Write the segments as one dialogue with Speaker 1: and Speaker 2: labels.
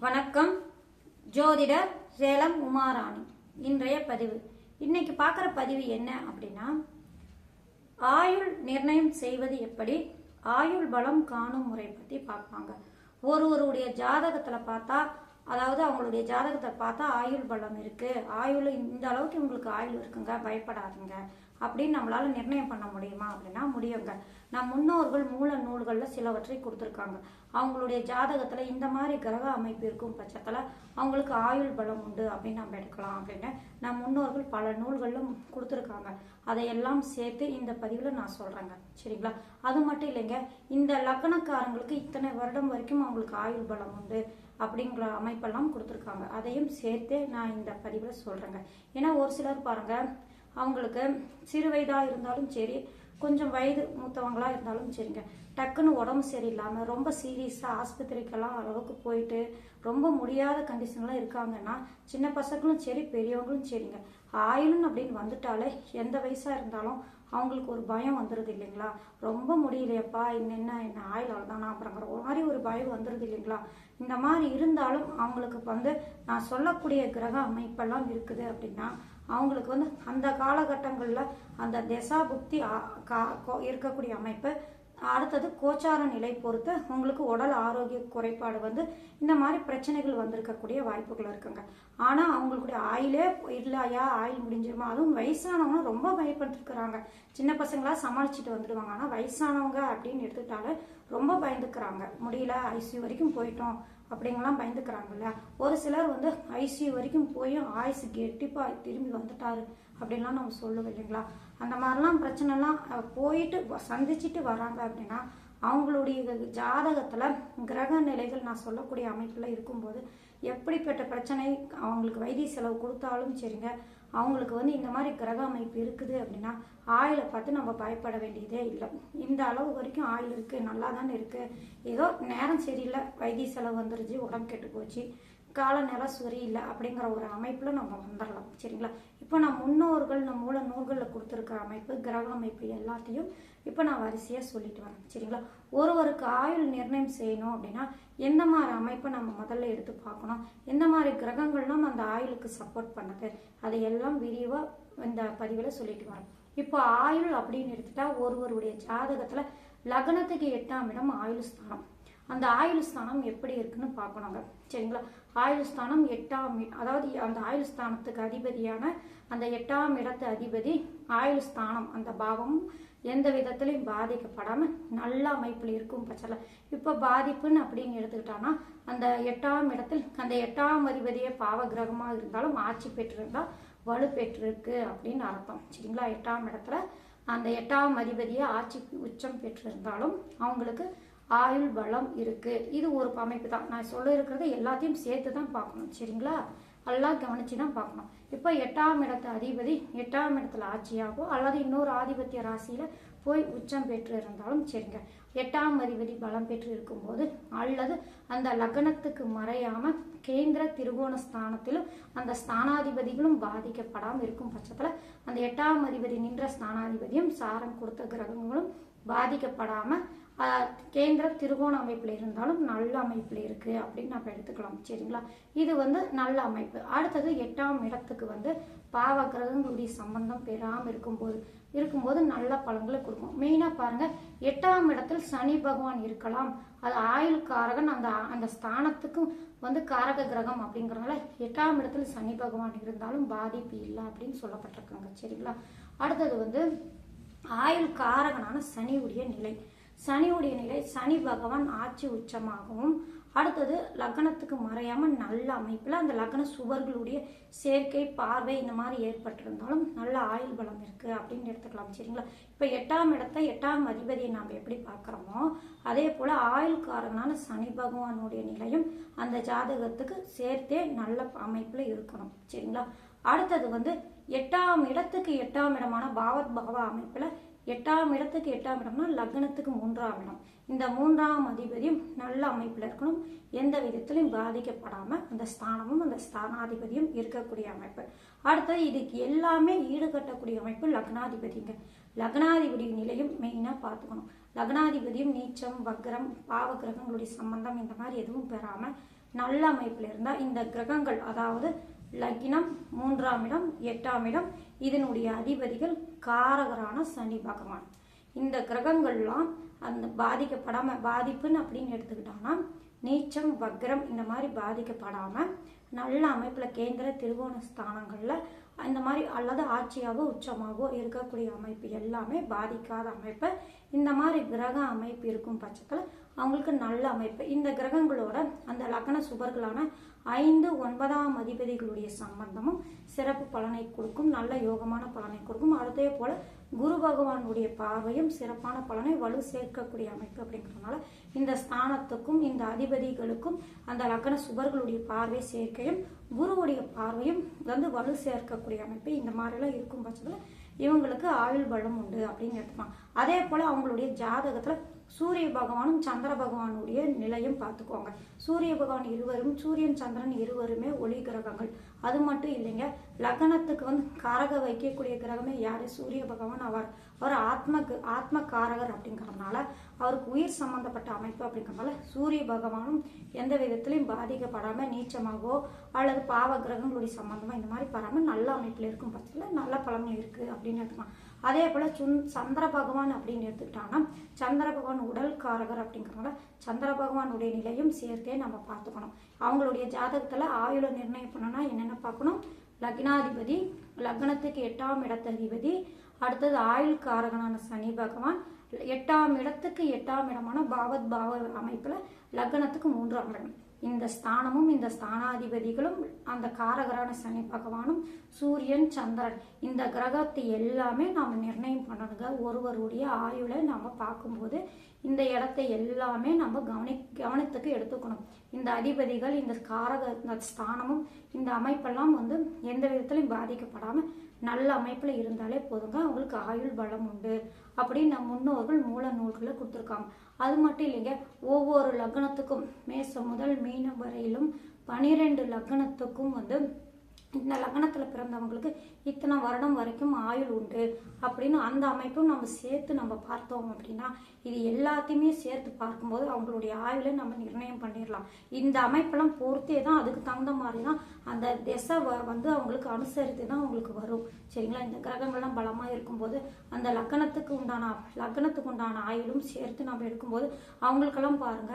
Speaker 1: வணக்கம். ஜோதிடர் சேலம் உமாராணி. இன்றைய பதிவு, இன்னைக்கு பார்க்குற பதிவு என்ன அப்படின்னா, ஆயுள் நிர்ணயம் செய்வது எப்படி, ஆயுள் பலம் காணும் முறை பற்றி பார்ப்பாங்க. ஒருவருடைய ஜாதகத்தில் பார்த்தா, அதாவது அவங்களுடைய ஜாதகத்தை பார்த்தா ஆயுள் பலம் இருக்கு, ஆயுள் இந்த அளவுக்கு உங்களுக்கு ஆயுள் இருக்குங்க, பயப்படாதுங்க அப்படின்னு நம்மளால நிர்ணயம் பண்ண முடியுமா அப்படின்னா முடியுங்க. நம் முன்னோர்கள் மூல நூல்களில் சிலவற்றை கொடுத்துருக்காங்க. அவங்களுடைய ஜாதகத்தில் இந்த மாதிரி கிரக அமைப்பு இருக்கும் பட்சத்தில் அவங்களுக்கு ஆயுள் பலம் உண்டு அப்படின்னு நம்ம எடுக்கலாம் அப்படின்னு நம் முன்னோர்கள் பல நூல்களிலும் கொடுத்துருக்காங்க. அதையெல்லாம் சேர்த்து இந்த பதிவில் நான் சொல்கிறேங்க. சரிங்களா? அது மட்டும் இல்லைங்க, இந்த லக்னக்காரங்களுக்கு இத்தனை வருடம் வரைக்கும் அவங்களுக்கு ஆயுள் பலம் உண்டு அப்படிங்கிற அமைப்பெல்லாம் கொடுத்துருக்காங்க. அதையும் சேர்த்து நான் இந்த பதிவில் சொல்கிறேங்க. ஏன்னா ஒரு சிலர் பாருங்க, அவங்களுக்கு சிறு வயதாக இருந்தாலும் சரி, கொஞ்சம் வயது மூத்தவங்களா இருந்தாலும் சரிங்க, டக்குன்னு உடம்பு சரியில்லாமல் ரொம்ப சீரியஸாக ஆஸ்பத்திரிக்கெல்லாம் அளவுக்கு போயிட்டு ரொம்ப முடியாத கண்டிஷன்லாம் இருக்காங்கன்னா, சின்ன பசங்களும் சரி பெரியவங்களும் சரிங்க, ஆயுள்னு அப்படின்னு வந்துட்டாலே எந்த வயசாக இருந்தாலும் அவங்களுக்கு ஒரு பயம் வந்துடுது இல்லைங்களா? ரொம்ப முடியலையப்பா, என்ன ஆயுள் அவ்வளோதானா அப்புறங்கிற ஒரு மாதிரி ஒரு பயம் வந்துடுது இல்லைங்களா? இந்த மாதிரி இருந்தாலும் அவங்களுக்கு நான் சொல்லக்கூடிய கிரக அமைப்பெல்லாம் இருக்குது அப்படின்னா அவங்களுக்கு அந்த காலகட்டங்களில் அந்த திசா புக்தி இருக்கக்கூடிய அமைப்பு, அடுத்தது கோச்சார நிலை பொறுத்து உங்களுக்கு உடல் ஆரோக்கிய குறைபாடு இந்த மாதிரி பிரச்சனைகள் வந்திருக்கக்கூடிய வாய்ப்புகள் இருக்குங்க. ஆனால் அவங்களுடைய ஆயிலே இல்லையா, ஆயில் முடிஞ்சிருமா, அதுவும் வயசானவங்க ரொம்ப பயப்பட்டுருக்குறாங்க. சின்ன பசங்களா சமாளிச்சுட்டு வந்துடுவாங்க. ஆனால் வயசானவங்க அப்படின்னு எடுத்துக்கிட்டாலே ரொம்ப பயந்துக்கிறாங்க. முடியல, ஐசியூ வரைக்கும் போயிட்டோம் அப்படிங்கலாம் பயந்துக்கிறாங்க இல்லையா? ஒரு சிலர் ஐசியூ வரைக்கும் போயும் ஆயுசு கெட்டிப்பா திரும்பி வந்துட்டாரு அப்படின்லாம் நம்ம சொல்லுவோம் இல்லைங்களா? அந்த மாதிரிலாம் பிரச்சனைலாம் போயிட்டு சந்திச்சுட்டு வராங்க அப்படின்னா அவங்களுடைய ஜாதகத்தில் கிரக நிலைகள் நான் சொல்லக்கூடிய அமைப்பில் இருக்கும்போது எப்படிப்பட்ட பிரச்சனை அவங்களுக்கு வைத்திய செலவு கொடுத்தாலும் சரிங்க, அவங்களுக்கு இந்த மாதிரி கிரக அமைப்பு இருக்குது அப்படின்னா ஆயிலை பார்த்து நம்ம பயப்பட வேண்டியதே இல்லை. இந்த அளவு வரைக்கும் ஆயில் இருக்குது, நல்லா தானே இருக்குது, ஏதோ நேரம் சரியில்லை, வைத்திய செலவு வந்துருச்சு, உடம்பு கெட்டு போச்சு, கால நேரம் சரியில்லை அப்படிங்கிற ஒரு அமைப்பில் நம்ம வந்துடலாம். சரிங்களா? இப்போ நான் முன்னோர்கள் நம்ம மூல நூல்களில் கொடுத்துருக்கிற அமைப்பு, கிரக அமைப்பு எல்லாத்தையும் இப்போ நான் வரிசையாக சொல்லிட்டு வரேன். சரிங்களா? ஒருவருக்கு ஆயுள் நிர்ணயம் செய்யணும் அப்படின்னா எந்த மாதிரி அமைப்பை நம்ம முதல்ல எடுத்து பார்க்கணும், எந்த மாதிரி கிரகங்கள்லாம் அந்த ஆயுளுக்கு சப்போர்ட் பண்ணுது, அதையெல்லாம் விரிவாக இந்த பதிவில் சொல்லிட்டு வரேன். இப்போ ஆயுள் அப்படின்னு எடுத்துட்டா ஒருவருடைய ஜாதகத்தில் லக்னத்துக்கு 8ஆம் இடம் ஆயுள் ஸ்தானம். அந்த ஆயுள் ஸ்தானம் எப்படி இருக்குன்னு பார்க்கணுங்க. சரிங்களா? ஆயுள் ஸ்தானம் 8ஆம், அதாவது அந்த ஆயுள் ஸ்தானத்துக்கு அதிபதியான அந்த 8ஆம் இடத்து அதிபதி ஆயுள் ஸ்தானம் அந்த பாவமும் எந்த விதத்திலையும் பாதிக்கப்படாம நல்ல அமைப்பில் இருக்கும் பட்சத்தில், இப்போ பாதிப்புன்னு அப்படின்னு எடுத்துக்கிட்டான்னா அந்த 8ஆம் இடத்தில் அந்த 8ஆம் அதிபதியே பாவ கிரகமாக இருந்தாலும் ஆட்சி பெற்றிருந்தால் வலு பெற்றிருக்கு அப்படின்னு அர்த்தம். சரிங்களா? 8ஆம் இடத்துல அந்த 8ஆம் அதிபதியை ஆட்சி உச்சம் பெற்றிருந்தாலும் அவங்களுக்கு ஆயுள் பலம் இருக்கு. இது ஒரு அமைப்பு தான். நான் சொல்ல இருக்கிறது எல்லாத்தையும் சேர்த்து தான் பார்க்கணும். சரிங்களா? எல்லாம் கவனிச்சு தான் பார்க்கணும். இப்போ 8ஆம் இடத்து அதிபதி 8ஆம் இடத்துல ஆட்சியாகவோ அல்லது இன்னொரு ஆதிபத்திய ராசியில போய் உச்சம் பெற்று இருந்தாலும் சரிங்க, 8ஆம் அதிபதி பலம் பெற்று இருக்கும்போது அல்லது அந்த லக்னத்துக்கு மறையாம கேந்திர திரிகோண ஸ்தானத்திலும் அந்த ஸ்தானாதிபதிகளும் பாதிக்கப்படாமல் இருக்கும் பட்சத்தில் அந்த 8ஆம் அதிபதி நின்ற ஸ்தானாதிபதியும் சாரம் கொடுத்த கிரகங்களும் பாதிக்கப்படாம கேந்திர திருகோண அமைப்பில் இருந்தாலும் நல்ல அமைப்பில் இருக்கு அப்படின்னு நம்ம எடுத்துக்கலாம். சரிங்களா? இது நல்ல அமைப்பு. அடுத்தது 8ஆம் இடத்துக்கு பாவ கிரகங்களுடைய சம்பந்தம் பெறாமல் இருக்கும்போது நல்ல பலன்களை கொடுக்கும். மெயினாக பாருங்க, 8ஆம் இடத்தில் சனி பகவான் இருக்கலாம். அது ஆயுள் காரகன், அந்த ஸ்தானத்துக்கும் காரக கிரகம் அப்படிங்கிறதுனால 8ஆம் இடத்தில் சனி பகவான் இருந்தாலும் பாதிப்பு இல்லை அப்படின்னு சொல்லப்பட்டிருக்காங்க. சரிங்களா? அடுத்தது ஆயுள் காரகனான சனியுடைய நிலை. சனி பகவான் ஆட்சி உச்சமாகவும், அடுத்தது லக்னத்துக்கு மறையாம நல்ல அமைப்புல அந்த லக்ன சுவர்களுடைய சேர்க்கை பார்வை இந்த மாதிரி ஏற்பட்டிருந்தாலும் நல்ல ஆயுள் பலம் இருக்கு அப்படின்னு எடுத்துக்கலாம். சரிங்களா? இப்ப 8ஆம் இடத்தை 8ஆம் அதிபதியை நாம் எப்படி பார்க்கிறோமோ அதே போல ஆயுள் காரகனான சனி பகவானுடைய நிலையும் அந்த ஜாதகத்துக்கு சேர்த்தே நல்ல அமைப்புல இருக்கணும். சரிங்களா? அடுத்தது 8ஆம் இடத்துக்கு 8ஆம் இடமான பாவத் பகவ அமைப்புல 8ஆம் இடத்துக்கு 8ஆம் இடம்னா லக்னத்துக்கு 3ஆம் இடம். இந்த 3ஆம் அதிபதியும் நல்ல அமைப்பில் இருக்கணும், எந்த விதத்திலையும் பாதிக்கப்படாம அந்த ஸ்தானமும் அந்த ஸ்தானாதிபதியும் இருக்கக்கூடிய அமைப்பு. அடுத்தது இதுக்கு எல்லாமே ஈடுகட்டக்கூடிய அமைப்பு லக்னாதிபதிங்க. லக்னாதிபதி நிலையும் மெயினாக பார்த்துக்கணும். லக்னாதிபதியும் நீச்சம் வக்ரம் பாவ கிரகங்களுடைய சம்பந்தம் இந்த மாதிரி எதுவும் பெறாம நல்ல அமைப்பில் இருந்தால் இந்த கிரகங்கள், அதாவது லக்னம், 3ஆம் இடம், 8ஆம் இடம், இதனுடைய அதிபதிகள் காரகரான சனி பகவான். இந்த கிரகங்கள்லாம் அந்த பாதிக்கப்படாமல், பாதிப்புன்னு அப்படின்னு எடுத்துக்கிட்டோம்னா நீச்சம், வக்ரம் இந்த மாதிரி பாதிக்கப்படாமல் நல்ல அமைப்பில் கேந்திர திரிகோண ஸ்தானங்களில் இந்த மாதிரி அல்லது ஆட்சியாகவோ உச்சமாகவோ இருக்கக்கூடிய அமைப்பு எல்லாமே பாதிக்காத அமைப்பு. இந்த மாதிரி கிரக அமைப்பு இருக்கும் பட்சத்தில் அவங்களுக்கு நல்ல அமைப்பு. இந்த கிரகங்களோட அந்த லக்ன சுபர்களான 5, 9ஆம் அதிபதிகளுடைய சம்பந்தமும் சிறப்பு பலனை கொடுக்கும், நல்ல யோகமான பலனை கொடுக்கும். அதே போல குரு பகவானுடைய பார்வையும் சிறப்பான பலனை வலு சேர்க்கக்கூடிய அமைப்பு. அப்படிங்கிறதுனால இந்த ஸ்தானத்துக்கும் இந்த அதிபதிகளுக்கும் அந்த லக்ன சுபர்களுடைய பார்வை சேர்க்கையும் குருவுடைய பார்வையும் வலு சேர்க்கக்கூடிய அமைப்பு. இந்த மாதிரிலாம் இருக்கும் பட்சத்தில் இவங்களுக்கு ஆயுள் பலம் உண்டு அப்படின்னு எடுத்துக்கலாம். அதே போல அவங்களுடைய ஜாதகத்துல சூரிய பகவானும் சந்திர பகவானுடைய நிலையும் பார்த்துக்கோங்க. சூரிய பகவான் இருவரும், சூரியன் சந்திரன் இருவருமே ஒளி கிரகங்கள். அது மட்டும் இல்லைங்க, லக்னத்துக்கு காரக வைக்கக்கூடிய கிரகமே யாரு? சூரிய பகவான். அவர் ஆத்ம காரகர் அப்படிங்கிறதுனால அவருக்கு உயிர் சம்பந்தப்பட்ட அமைப்பு. அப்படிங்கிறதுனால சூரிய பகவானும் எந்த விதத்திலையும் பாதிக்கப்படாம நீச்சமாகவோ அல்லது பாவ கிரகங்களுடைய சம்பந்தமா இந்த மாதிரி படாமல் நல்ல அமைப்பில் இருக்கும் பட்சத்தில் நல்ல பலன்கள் இருக்கு அப்படின்னு எடுத்துக்கலாம். அதே போல சந்திர பகவான் அப்படின்னு எடுத்துக்கிட்டாங்கன்னா சந்திர பகவான் உடல் காரகர். அப்படிங்கிறதுனால சந்திர பகவானுடைய நிலையும் சேர்த்தே நம்ம பார்த்துக்கணும். அவங்களுடைய ஜாதகத்துல ஆயுள நிர்ணயம் பண்ணனா என்னென்ன பார்க்கணும்? லக்னாதிபதி, லக்னத்துக்கு 8ஆம் இடத்ததிபதி, அடுத்தது ஆயுள் காரகனான சனி பகவான், 8ஆம் இடத்துக்கு 8ஆம் இடமான பாவத் பாவ அமைப்புல லக்னத்துக்கு 3ஆம் இடம். இந்த ஸ்தானமும் இந்த ஸ்தானாதிபதிகளும் அந்த காரகரான சனி பகவானும் சூரியன் சந்திரன் இந்த கிரகத்தை எல்லாமே நாம நிர்ணயம் பண்ணணுங்க. ஒருவருடைய ஆயுளை நாம பார்க்கும்போது இந்த இடத்தை எல்லாமே நம்ம கவனத்துக்கு எடுத்துக்கணும். இந்த அதிபதிகள், இந்த காரக ஸ்தானமும் இந்த அமைப்பெல்லாம் எந்த விதத்திலையும் பாதிக்கப்படாம நல்ல அமைப்புல இருந்தாலே போதுங்க, அவங்களுக்கு ஆயுள் பலம் உண்டு அப்படின்னு நம் முன்னோர்கள் மூல நூல்களை கொடுத்துருக்காங்க. அது மட்டும் இல்லைங்க, ஒவ்வொரு லக்னத்துக்கும் மேசம் முதல் மீனம் வரையிலும் 12 லக்னத்துக்கும் இந்த லக்னத்துல பிறந்தவங்களுக்கு இத்தனை வருடம் வரைக்கும் ஆயுள் உண்டு அப்படின்னு அந்த அமைப்பும் நம்ம சேர்த்து நம்ம பார்த்தோம் அப்படின்னா இது எல்லாத்தையுமே சேர்த்து பார்க்கும்போது அவங்களுடைய ஆயுளை நம்ம நிர்ணயம் பண்ணிடலாம். இந்த அமைப்பெல்லாம் பொறுத்தே தான் அதுக்கு தகுந்த மாதிரி தான் அந்த திசை அவங்களுக்கு அனுசரித்து தான் அவங்களுக்கு வரும். சரிங்களா? இந்த கிரகங்கள்லாம் பலமா இருக்கும்போது அந்த லக்னத்துக்கு உண்டான ஆயுளும் சேர்த்து நம்ம எடுக்கும்போது அவங்களுக்கெல்லாம் பாருங்க,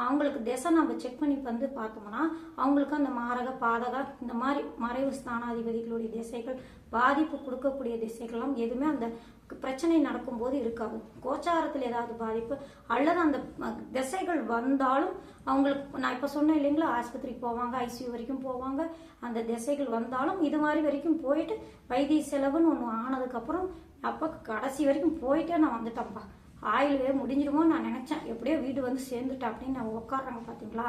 Speaker 1: அவங்களுக்கு திசை நம்ம செக் பண்ணி பார்த்தோம்னா அவங்களுக்கு அந்த மாரக பாதக இந்த மாதிரி மறைவு ஸ்தானாதிபதிகளுடைய திசைகள் பாதிப்பு கொடுக்கக்கூடிய திசைகள்லாம் எதுவுமே அந்த பிரச்சனை நடக்கும்போது இருக்காது. கோச்சாரத்தில் ஏதாவது பாதிப்பு அல்லது அந்த திசைகள் வந்தாலும் அவங்களுக்கு, நான் இப்ப சொன்னேன் இல்லைங்களா, ஆஸ்பத்திரிக்கு போவாங்க, ஐசியூ வரைக்கும் போவாங்க. அந்த திசைகள் வந்தாலும் இது மாதிரி வரைக்கும் போயிட்டு வைத்திய செலவுன்னு ஒண்ணு ஆனதுக்கு அப்புறம் அப்ப கடைசி வரைக்கும் போயிட்டே நான் வந்துட்டேன்ப்பா, ஆயுளே முடிஞ்சிடுமோன்னு நான் நினைச்சேன், எப்படியோ வீடு சேர்ந்துட்டேன் அப்படின்னு நான் உட்காடுறாங்க. பாத்தீங்களா?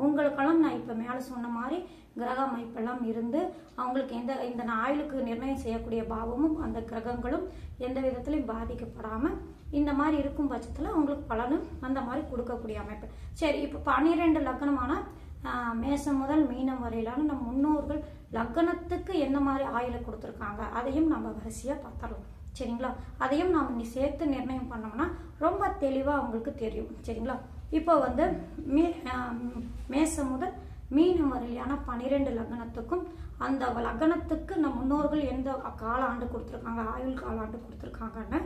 Speaker 1: அவங்களுக்கெல்லாம் நான் இப்ப மேல சொன்ன மாதிரி கிரக அமைப்பெல்லாம் இருந்து அவங்களுக்கு இந்த ஆயுளுக்கு நிர்ணயம் செய்யக்கூடிய பாவமும் அந்த கிரகங்களும் எந்த விதத்திலையும் பாதிக்கப்படாம இந்த மாதிரி இருக்கும் பட்சத்துல அவங்களுக்கு பலனும் அந்த மாதிரி கொடுக்கக்கூடிய அமைப்பு. சரி, இப்ப 12 லக்னமான மேசம் முதல் மீனம் வரையிலான நம் முன்னோர்கள் லக்னத்துக்கு என்ன மாதிரி ஆயுளை கொடுத்துருக்காங்க அதையும் நம்ம வரிசையா பார்த்தரலாம். சரிங்களா? அதையும் நாம் சேர்த்து நிர்ணயம் பண்ணோம்னா ரொம்ப தெளிவா அவங்களுக்கு தெரியும். சரிங்களா? இப்போ மேசம் முதல் மீனம் வரையிலான 12 லக்னத்துக்கும் அந்த லக்னத்துக்கு நம் முன்னோர்கள் எந்த காலாண்டு கொடுத்துருக்காங்க, ஆயுள் காலாண்டு கொடுத்துருக்காங்கன்னு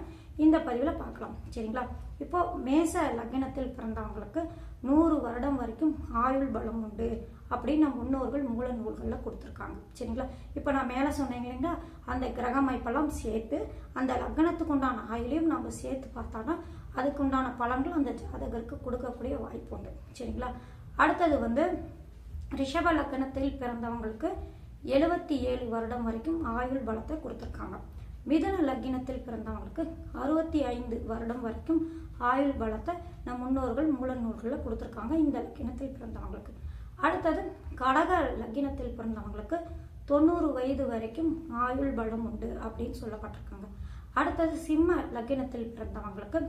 Speaker 1: இந்த பதிவில் பார்க்கலாம். சரிங்களா? இப்போ மேச லக்னத்தில் பிறந்தவங்களுக்கு 100 வருடம் வரைக்கும் ஆயுள் பலம் உண்டு அப்படின்னு நம் முன்னோர்கள் மூல நூல்களில் கொடுத்துருக்காங்க. சரிங்களா? இப்போ நான் மேலே சொன்னேங்க இல்லைங்களா, அந்த கிரக அமைப்பெல்லாம் சேர்த்து அந்த லக்னத்துக்கு உண்டான ஆயுளையும் நம்ம சேர்த்து பார்த்தானா அதுக்கு உண்டான பலன்கள் அந்த ஜாதகருக்கு கொடுக்கக்கூடிய வாய்ப்பு உண்டு. சரிங்களா? அடுத்தது ரிஷப லக்னத்தில் பிறந்தவங்களுக்கு 77 வருடம் வரைக்கும் ஆயுள் பலத்தை கொடுத்துருக்காங்க. மிதுன லக்னத்தில் பிறந்தவங்களுக்கு 65 வருடம் வரைக்கும் ஆயுள் பலத்தை நம் முன்னோர்கள் மூல நூல்களில் கொடுத்துருக்காங்க இந்த லக்னத்தில் பிறந்தவங்களுக்கு. அடுத்தது கடக லக்னத்தில் பிறந்தவங்களுக்கு 90 வயது வரைக்கும் ஆயுள் பலம் உண்டு அப்படின்னு சொல்லப்பட்டிருக்காங்க. அடுத்தது சிம்ம லக்னத்தில் பிறந்தவங்களுக்கு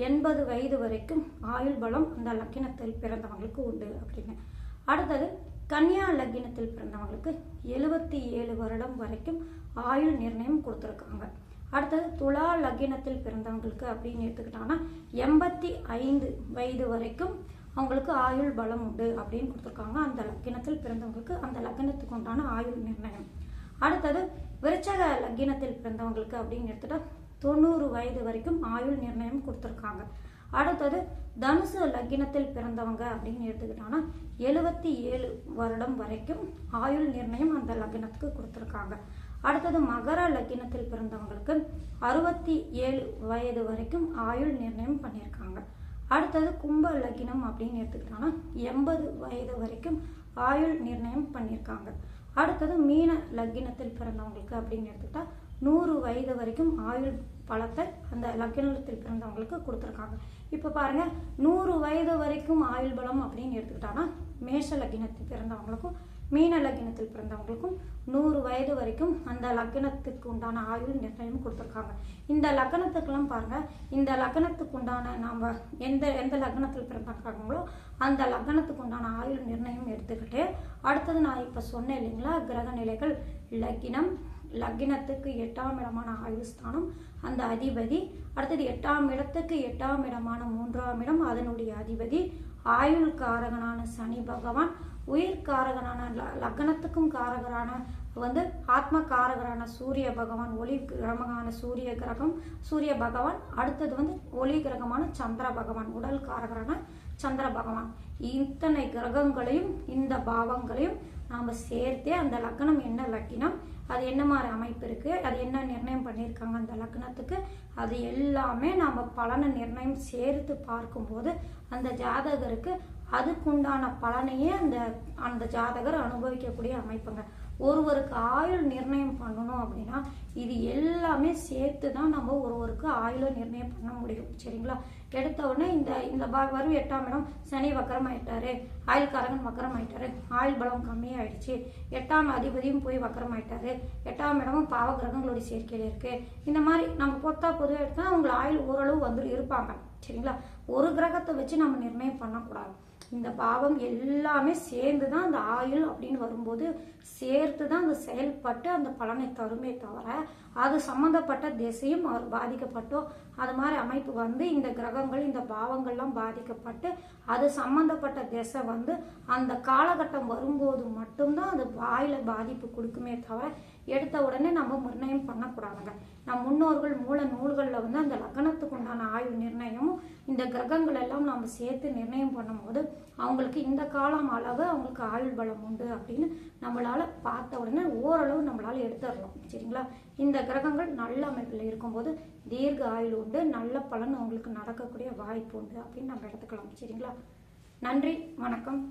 Speaker 1: 80 வயது வரைக்கும் ஆயுள் பலம் அந்த லக்னத்தில் பிறந்தவங்களுக்கு உண்டு அப்படின்னு. அடுத்தது கன்னியா லக்னத்தில் பிறந்தவங்களுக்கு 77 வருடம் வரைக்கும் ஆயுள் நிர்ணயம் கொடுத்துருக்காங்க. அடுத்தது துலா லக்னத்தில் பிறந்தவங்களுக்கு அப்படின்னு எடுத்துக்கிட்டாங்கன்னா 85 வயது வரைக்கும் அவங்களுக்கு ஆயுள் பலம் உண்டு அப்படின்னு கொடுத்துருக்காங்க. அந்த லக்கினத்தில் பிறந்தவங்களுக்கு அந்த லக்கினத்துக்கு உண்டான ஆயுள் நிர்ணயம். அடுத்தது விருச்சக லக்கினத்தில் பிறந்தவங்களுக்கு அப்படின்னு எடுத்துட்டா 90 வயது வரைக்கும் ஆயுள் நிர்ணயம் கொடுத்துருக்காங்க. அடுத்தது தனுசு லக்கினத்தில் பிறந்தவங்க அப்படின்னு எடுத்துக்கிட்டோம்னா 77 வருடம் வரைக்கும் ஆயுள் நிர்ணயம் அந்த லக்கினத்துக்கு கொடுத்துருக்காங்க. அடுத்தது மகர லக்கினத்தில் பிறந்தவங்களுக்கு 67 வயது வரைக்கும் ஆயுள் நிர்ணயம் பண்ணியிருக்காங்க. அடுத்தது கும்ப லக்கினம் அப்படின்னு எடுத்துக்கிட்டோம்னா 80 வயது வரைக்கும் ஆயுள் நிர்ணயம் பண்ணியிருக்காங்க. அடுத்தது மீன லக்கினத்தில் பிறந்தவங்களுக்கு அப்படின்னு எடுத்துக்கிட்டா 100 வயது வரைக்கும் ஆயுள் பலத்தை அந்த லக்கினத்தில் பிறந்தவங்களுக்கு கொடுத்துருக்காங்க. இப்போ பாருங்க, 100 வயது வரைக்கும் ஆயுள் பலம் அப்படின்னு எடுத்துக்கிட்டாங்கன்னா மேஷ லக்கினத்தில் பிறந்தவங்களுக்கும் மீன லக்கினத்தில் பிறந்தவங்களுக்கும் 100 வயது வரைக்கும் அந்த லக்கினத்துக்கு உண்டான ஆயுள் நிர்ணயம் கொடுத்துருக்காங்க. இந்த லக்கணத்துக்கெல்லாம் பாருங்க, இந்த லக்கணத்துக்கு உண்டான நாம் எந்த லக்னத்தில் பிறந்திருக்காங்களோ அந்த லக்னத்துக்கு உண்டான ஆயுள் நிர்ணயம் எடுத்துக்கிட்டு அடுத்தது நான் இப்போ சொன்னேன் இல்லைங்களா, கிரக நிலைகள் லக்கினம், லக்கினத்துக்கு 8ஆம் இடமான ஆயுள் ஸ்தானம் அந்த அதிபதி, அடுத்தது 8ஆம் இடத்துக்கு 8ஆம் இடமான 3ஆம் இடம் அதனுடைய அதிபதி, ஆயுள் காரகனான சனி பகவான், உயிர் காரகனான லக்னத்துக்கும் காரகரான ஆத்ம காரகரான சூரிய பகவான், ஒளி கிரகமான சூரிய பகவான், அடுத்தது ஒளி கிரகமான சந்திர பகவான், உடல் காரகரான சந்திர பகவான். இத்தனை கிரகங்களையும் இந்த பாவங்களையும் நாம் சேர்த்தே அந்த லக்னம் என்ன லக்கினம், அது என்ன மாதிரி அமைப்பு இருக்கு, அது என்ன நிர்ணயம் பண்ணியிருக்காங்க அந்த லக்னத்துக்கு, அது எல்லாமே நாம் பலனை நிர்ணயம் சேர்த்து பார்க்கும்போது அந்த ஜாதகருக்கு அதுக்குண்டான பலனையே அந்த ஜாதகர் அனுபவிக்கக்கூடிய அமைப்புங்க. ஒருவருக்கு ஆயுள் நிர்ணயம் பண்ணணும் அப்படின்னா இது எல்லாமே சேர்த்து தான் நம்ம ஒருவருக்கு ஆயுளை நிர்ணயம் பண்ண முடியும். சரிங்களா? எடுத்த உடனே இந்த வரும் 8ஆம் இடம் சனி வக்கரம் ஆயிட்டாரு, ஆயுள்காரகன் வக்கரம் ஆயிட்டாரு, ஆயுள் பலம் கம்மியாயிடுச்சு, 8ஆம் அதிபதியும் போய் வக்கரம் ஆயிட்டாரு, 8ஆம் இடமும் பாவ கிரகங்களுடைய சேர்க்கையில இருக்கு. இந்த மாதிரி நம்ம பொதுவாக எடுத்தா அவங்க ஆயுள் ஓரளவு இருப்பாங்க. சரிங்களா? ஒரு கிரகத்தை வச்சு நம்ம நிர்ணயம் பண்ணக்கூடாது. இந்த பாவம் எல்லாமே சேர்ந்து தான் அந்த ஆயுள் அப்படின்னு வரும்போது சேர்த்து தான் அந்த செயல்பட்டு அந்த பலனை தருமே தவிர அது சம்மந்தப்பட்ட திசையும் அவர் பாதிக்கப்பட்டோ அது மாதிரி அமைப்பு இந்த கிரகங்கள் இந்த பாவங்கள்லாம் பாதிக்கப்பட்டு அது சம்மந்தப்பட்ட திசை அந்த காலகட்டம் வரும்போது மட்டும்தான் அந்த ஆயுள பாதிப்பு கொடுக்குமே தவிர எடுத்த உடனே நம்ம நிர்ணயம் பண்ணக்கூடாதுங்க. நம் முன்னோர்கள் மூல நூல்களில் அந்த லக்னத்துக்கு உண்டான ஆயுள் நிர்ணயமும் இந்த கிரகங்கள் எல்லாம் நம்ம சேர்த்து நிர்ணயம் பண்ணும்போது அவங்களுக்கு இந்த காலம் அளவு அவங்களுக்கு ஆயுள் பலம் உண்டு அப்படின்னு நம்மளால பார்த்த உடனே ஓரளவு நம்மளால எடுத்துடலாம். சரிங்களா? இந்த கிரகங்கள் நல்ல அமைப்பில் இருக்கும்போது தீர்க்க ஆயுள் உண்டு, நல்ல பலன் அவங்களுக்கு நடக்கக்கூடிய வாய்ப்பு உண்டு அப்படின்னு நம்ம எடுத்துக்கலாம். சரிங்களா? நன்றி, வணக்கம்.